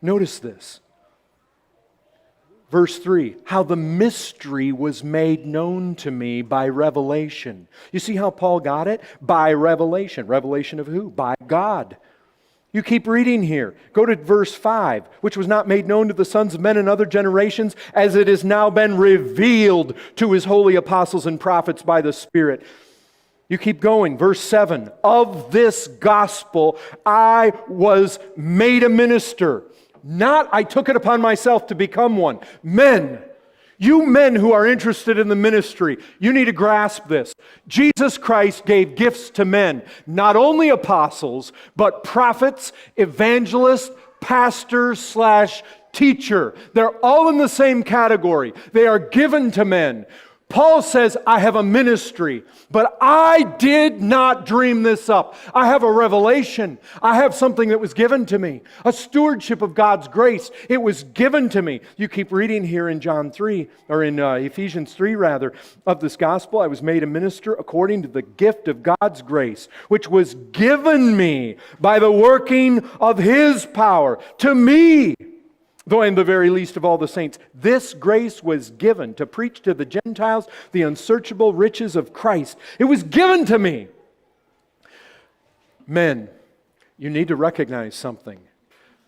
Notice this. Verse 3, how the mystery was made known to me by revelation. You see how Paul got it? By revelation. Revelation of who? By God. You keep reading here. Go to verse 5, which was not made known to the sons of men in other generations, as it has now been revealed to His holy apostles and prophets by the Spirit. You keep going. Verse 7, of this gospel I was made a minister. Not I took it upon myself to become one. Men, you men who are interested in the ministry, you need to grasp this. Jesus Christ gave gifts to men, not only apostles, but prophets, evangelists, pastors / teacher. They're all in the same category. They are given to men. Paul says, I have a ministry, but I did not dream this up. I have a revelation. I have something that was given to me, a stewardship of God's grace. It was given to me. You keep reading here in John 3, or in Ephesians 3 rather, of this gospel. I was made a minister according to the gift of God's grace, which was given me by the working of His power to me. Though I am the very least of all the saints, this grace was given to preach to the Gentiles the unsearchable riches of Christ. It was given to me. Men, you need to recognize something.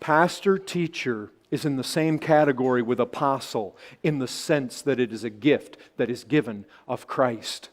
Pastor, teacher is in the same category with apostle in the sense that it is a gift that is given of Christ.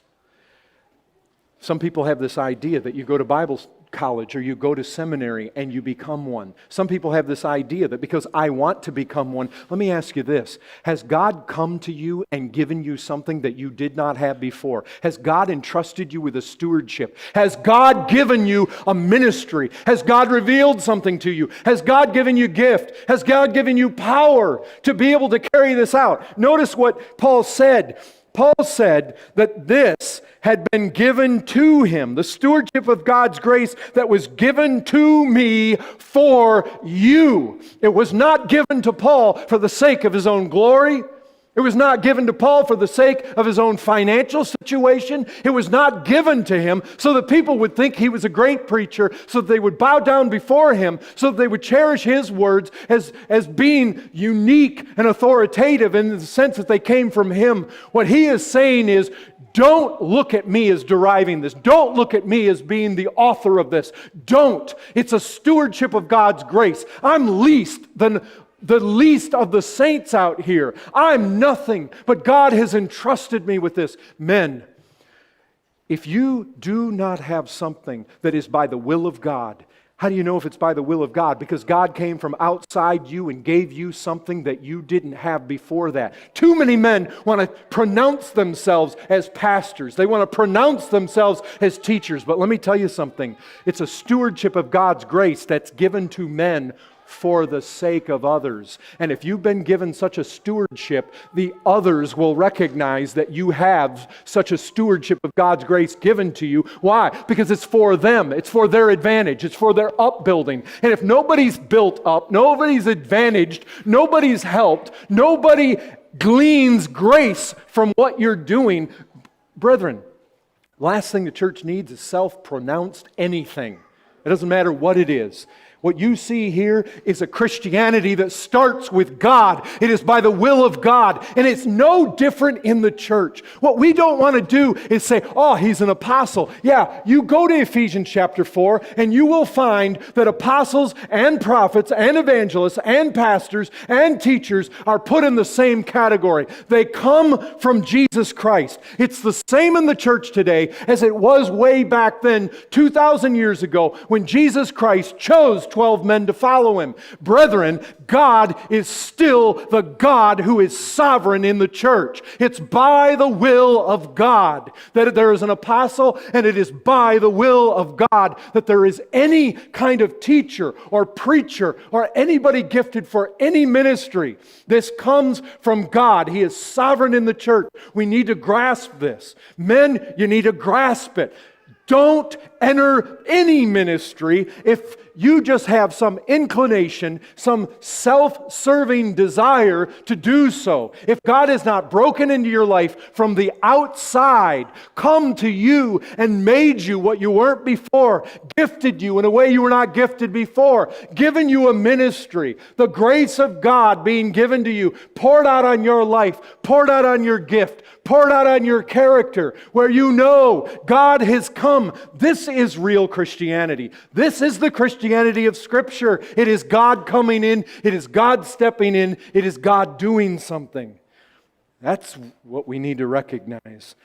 Some people have this idea that you go to Bible college or you go to seminary and you become one. Some people have this idea that because I want to become one. Let me ask you this. Has God come to you and given you something that you did not have before? Has God entrusted you with a stewardship? Has God given you a ministry? Has God revealed something to you? Has God given you gift? Has God given you power to be able to carry this out? Notice what Paul said. Paul said that this had been given to him, the stewardship of God's grace that was given to me for you. It was not given to Paul for the sake of his own glory. It was not given to Paul for the sake of his own financial situation. It was not given to him so that people would think he was a great preacher, so that they would bow down before him, so that they would cherish his words as being unique and authoritative in the sense that they came from him. What he is saying is, don't look at me as deriving this. Don't look at me as being the author of this. Don't. It's a stewardship of God's grace. I'm least than the least of the saints out here. I'm nothing, but God has entrusted me with this. Men, if you do not have something that is by the will of God, how do you know if it's by the will of God? Because God came from outside you and gave you something that you didn't have before that. Too many men want to pronounce themselves as pastors. They want to pronounce themselves as teachers. But let me tell you something. It's a stewardship of God's grace that's given to men for the sake of others. And if you've been given such a stewardship, the others will recognize that you have such a stewardship of God's grace given to you. Why? Because it's for them. It's for their advantage. It's for their upbuilding. And if nobody's built up, nobody's advantaged, nobody's helped, nobody gleans grace from what you're doing, brethren, last thing the church needs is self-pronounced anything. It doesn't matter what it is. What you see here is a Christianity that starts with God. It is by the will of God. And it's no different in the church. What we don't want to do is say, oh, he's an apostle. Yeah, you go to Ephesians chapter 4 and you will find that apostles and prophets and evangelists and pastors and teachers are put in the same category. They come from Jesus Christ. It's the same in the church today as it was way back then, 2,000 years ago, when Jesus Christ chose 12 men to follow him. Brethren, God is still the God who is sovereign in the church. It's by the will of God that there is an apostle, and it is by the will of God that there is any kind of teacher or preacher or anybody gifted for any ministry. This comes from God. He is sovereign in the church. We need to grasp this. Men, you need to grasp it. Don't enter any ministry if you just have some inclination, some self-serving desire to do so. If God has not broken into your life from the outside, come to you and made you what you weren't before, gifted you in a way you were not gifted before, given you a ministry, the grace of God being given to you, poured out on your life, poured out on your gift, poured out on your character, where you know God has come. This is real Christianity. This is the Christianity of Scripture. It is God coming in. It is God stepping in. It is God doing something. That's what we need to recognize.